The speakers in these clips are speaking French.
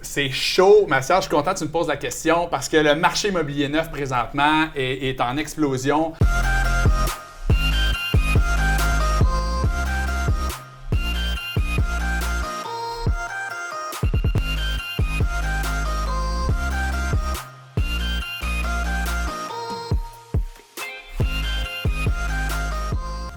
C'est chaud, ma sœur, je suis content que tu me poses la question parce que le marché immobilier neuf présentement est en explosion.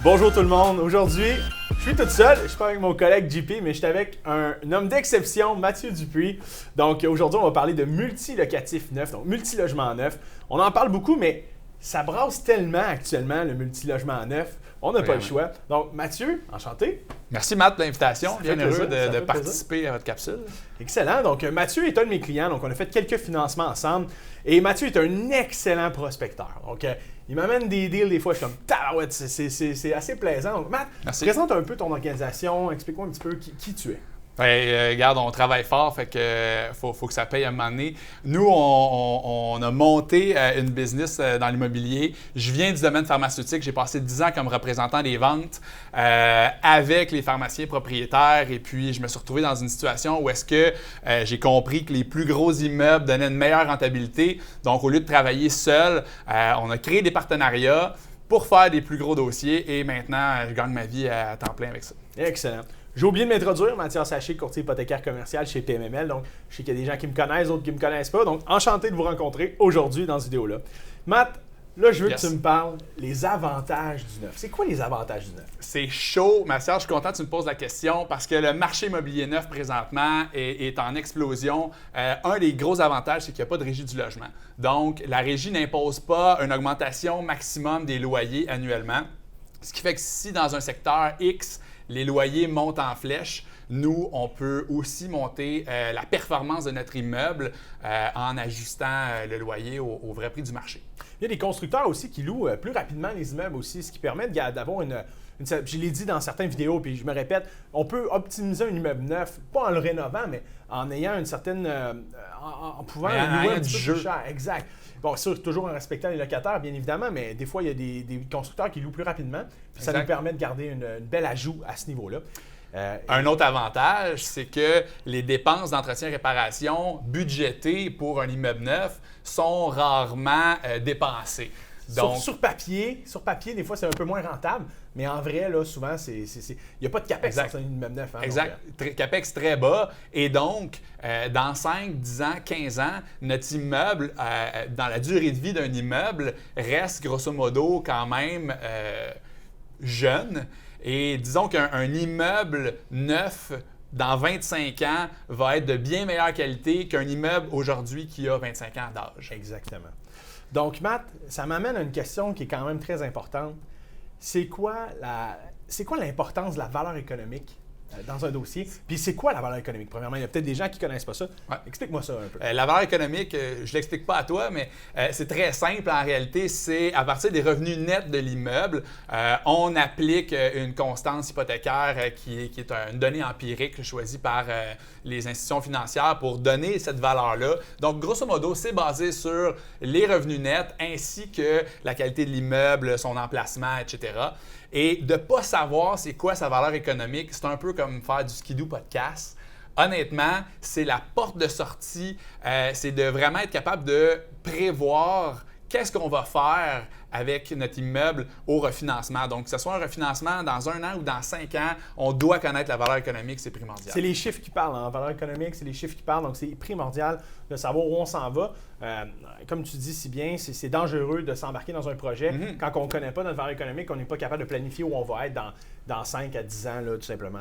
Bonjour tout le monde, aujourd'hui je suis tout seul, je suis pas avec mon collègue JP, mais je suis avec un homme d'exception, Mathieu Dupuis. Donc aujourd'hui on va parler de multilocatif neuf, donc multilogement neuf. On en parle beaucoup, mais ça brasse tellement actuellement le multilogement neuf, on n'a pas le choix. Donc Mathieu, enchanté. Merci Matt de l'invitation, bien heureux de plaisir. participer à votre capsule. Excellent, donc Mathieu est un de mes clients, donc on a fait quelques financements ensemble. Et Mathieu est un excellent prospecteur. Donc, il m'amène des deals, des fois, je suis comme, tabarouette, c'est assez plaisant. Donc, Matt, présente un peu ton organisation, explique-moi un petit peu qui tu es. Regarde, on travaille fort, fait que faut que ça paye à un moment donné. Nous, on a monté une business dans l'immobilier. Je viens du domaine pharmaceutique. J'ai passé 10 ans comme représentant des ventes avec les pharmaciens propriétaires. Et puis, je me suis retrouvé dans une situation où est-ce que j'ai compris que les plus gros immeubles donnaient une meilleure rentabilité. Donc, au lieu de travailler seul, on a créé des partenariats pour faire des plus gros dossiers. Et maintenant, je gagne ma vie à temps plein avec ça. Excellent. J'ai oublié de m'introduire, Mathias Haché, courtier hypothécaire commercial chez PMML. Donc, je sais qu'il y a des gens qui me connaissent, d'autres qui ne me connaissent pas. Donc, enchanté de vous rencontrer aujourd'hui dans cette vidéo-là. Matt, là, je veux que tu me parles les avantages du neuf. C'est quoi les avantages du neuf? C'est chaud, ma sœur, je suis content que tu me poses la question parce que le marché immobilier neuf présentement est en explosion. Un des gros avantages, c'est qu'il n'y a pas de régie du logement. Donc, la régie n'impose pas une augmentation maximum des loyers annuellement. Ce qui fait que si dans un secteur X, les loyers montent en flèche, nous, on peut aussi monter la performance de notre immeuble en ajustant le loyer au vrai prix du marché. Il y a des constructeurs aussi qui louent plus rapidement les immeubles aussi, ce qui permet d'avoir une je l'ai dit dans certaines vidéos, puis je me répète, on peut optimiser un immeuble neuf, pas en le rénovant, mais en ayant une certaine... en pouvant le louer un petit peu plus cher. Exact. Bon, ça, toujours en respectant les locataires, bien évidemment, mais des fois, il y a des constructeurs qui louent plus rapidement, puis ça nous permet de garder une belle ajout à ce niveau-là. Un autre avantage, c'est que les dépenses d'entretien et réparation budgétées pour un immeuble neuf sont rarement dépensées. Donc, sur papier, des fois, c'est un peu moins rentable, mais en vrai, là, souvent, il n'y a pas de capex dans un immeuble neuf. Hein, exact. Capex très bas. Et donc, dans 5, 10 ans, 15 ans, notre immeuble, dans la durée de vie d'un immeuble, reste grosso modo quand même jeune. Et disons qu'un immeuble neuf, dans 25 ans, va être de bien meilleure qualité qu'un immeuble aujourd'hui qui a 25 ans d'âge. Exactement. Donc, Matt, ça m'amène à une question qui est quand même très importante. C'est quoi l'importance de la valeur économique dans un dossier? Puis c'est quoi la valeur économique? Premièrement, il y a peut-être des gens qui ne connaissent pas ça. Ouais. Explique-moi ça un peu. La valeur économique, je ne l'explique pas à toi, mais c'est très simple en réalité. C'est à partir des revenus nets de l'immeuble, on applique une constance hypothécaire qui est une donnée empirique choisie par les institutions financières pour donner cette valeur-là. Donc, grosso modo, c'est basé sur les revenus nets ainsi que la qualité de l'immeuble, son emplacement, etc. Et de ne pas savoir c'est quoi sa valeur économique, c'est un peu comme faire du skidoo podcast. Honnêtement, c'est la porte de sortie, c'est de vraiment être capable de prévoir qu'est-ce qu'on va faire avec notre immeuble au refinancement. Donc, que ce soit un refinancement dans 1 an ou dans 5 ans, on doit connaître la valeur économique, c'est primordial. C'est les chiffres qui parlent. En valeur économique, c'est les chiffres qui parlent. Donc, c'est primordial de savoir où on s'en va. Comme tu dis si bien, c'est dangereux de s'embarquer dans un projet. Quand on ne connaît pas notre valeur économique, on n'est pas capable de planifier où on va être dans 5 à 10 ans, là, tout simplement.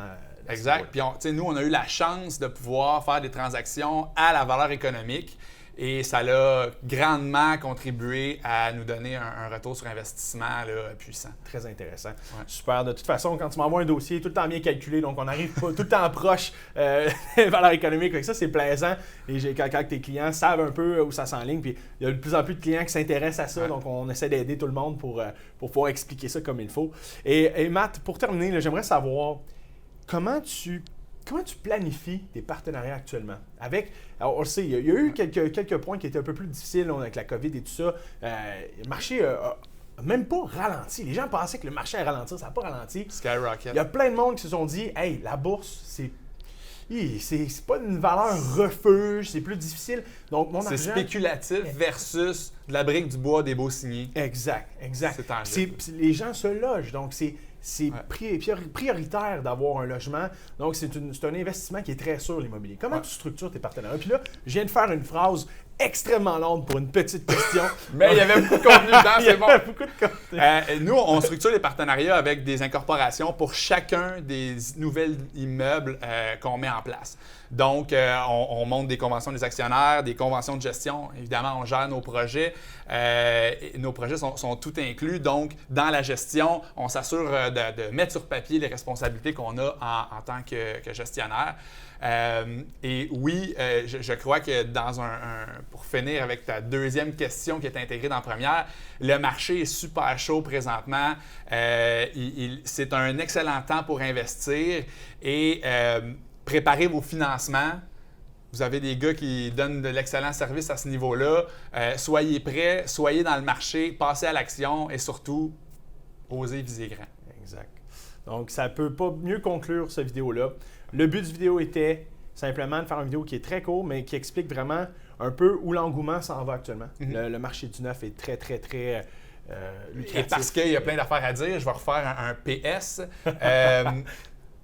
Exact. Puis, nous, on a eu la chance de pouvoir faire des transactions à la valeur économique. Et ça a grandement contribué à nous donner un retour sur investissement là, puissant. Très intéressant. Ouais. Super. De toute façon, quand tu m'envoies un dossier, tout le temps bien calculé, donc on arrive pas tout le temps proche des valeurs économiques. Donc ça, c'est plaisant. Et quand tes clients savent un peu où ça s'enligne, puis il y a de plus en plus de clients qui s'intéressent à ça, donc on essaie d'aider tout le monde pour pouvoir expliquer ça comme il faut. Et Matt, pour terminer, là, j'aimerais savoir comment tu planifies tes partenariats actuellement? Alors, on le sait, il y a eu quelques points qui étaient un peu plus difficiles là, avec la COVID et tout ça. Le marché n'a même pas ralenti. Les gens pensaient que le marché allait ralentir, ça n'a pas ralenti. Skyrocket. Il y a plein de monde qui se sont dit « Hey, la bourse, c'est pas une valeur refuge, c'est plus difficile. Donc, mon argent... C'est spéculatif versus de la brique, du bois, des beaux signés. Exact. C'est tangible. Les gens se logent, donc c'est prioritaire d'avoir un logement. Donc, c'est un investissement qui est très sûr, l'immobilier. Comment tu structures tes partenariats? Puis là, je viens de faire une phrase extrêmement longue pour une petite question. Mais il y avait beaucoup de contenu dedans, c'est bon. Beaucoup de contenu. Nous, on structure les partenariats avec des incorporations pour chacun des nouveaux immeubles qu'on met en place. Donc, on monte des conventions des actionnaires, des conventions de gestion. Évidemment, on gère nos projets. Nos projets sont tout inclus. Donc, dans la gestion, on s'assure de mettre sur papier les responsabilités qu'on a en tant que gestionnaire. Et oui, je crois que pour finir avec ta deuxième question qui est intégrée dans la première, le marché est super chaud présentement. C'est un excellent temps pour investir et préparez vos financements. Vous avez des gars qui donnent de l'excellent service à ce niveau-là. Soyez prêts, soyez dans le marché, passez à l'action et surtout, osez viser grand. Exact. Donc, ça ne peut pas mieux conclure cette vidéo-là. Le but du vidéo était simplement de faire une vidéo qui est très courte, mais qui explique vraiment un peu où l'engouement s'en va actuellement. Le marché du neuf est très, très, très lucratif. Et parce qu'il y a plein d'affaires à dire, je vais refaire un PS.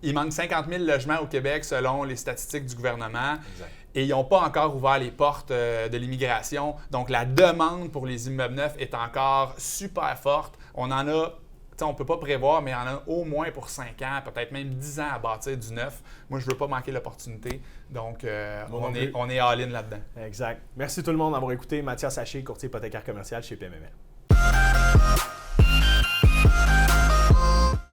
Il manque 50 000 logements au Québec selon les statistiques du gouvernement. Exact. Et ils n'ont pas encore ouvert les portes de l'immigration. Donc, la demande pour les immeubles neufs est encore super forte. On en a, on ne peut pas prévoir, mais on en a au moins pour 5 ans, peut-être même 10 ans à bâtir du neuf. Moi, je ne veux pas manquer l'opportunité. Donc, on est all-in là-dedans. Exact. Merci tout le monde d'avoir écouté. Mathias Haché, courtier hypothécaire commercial chez PMML.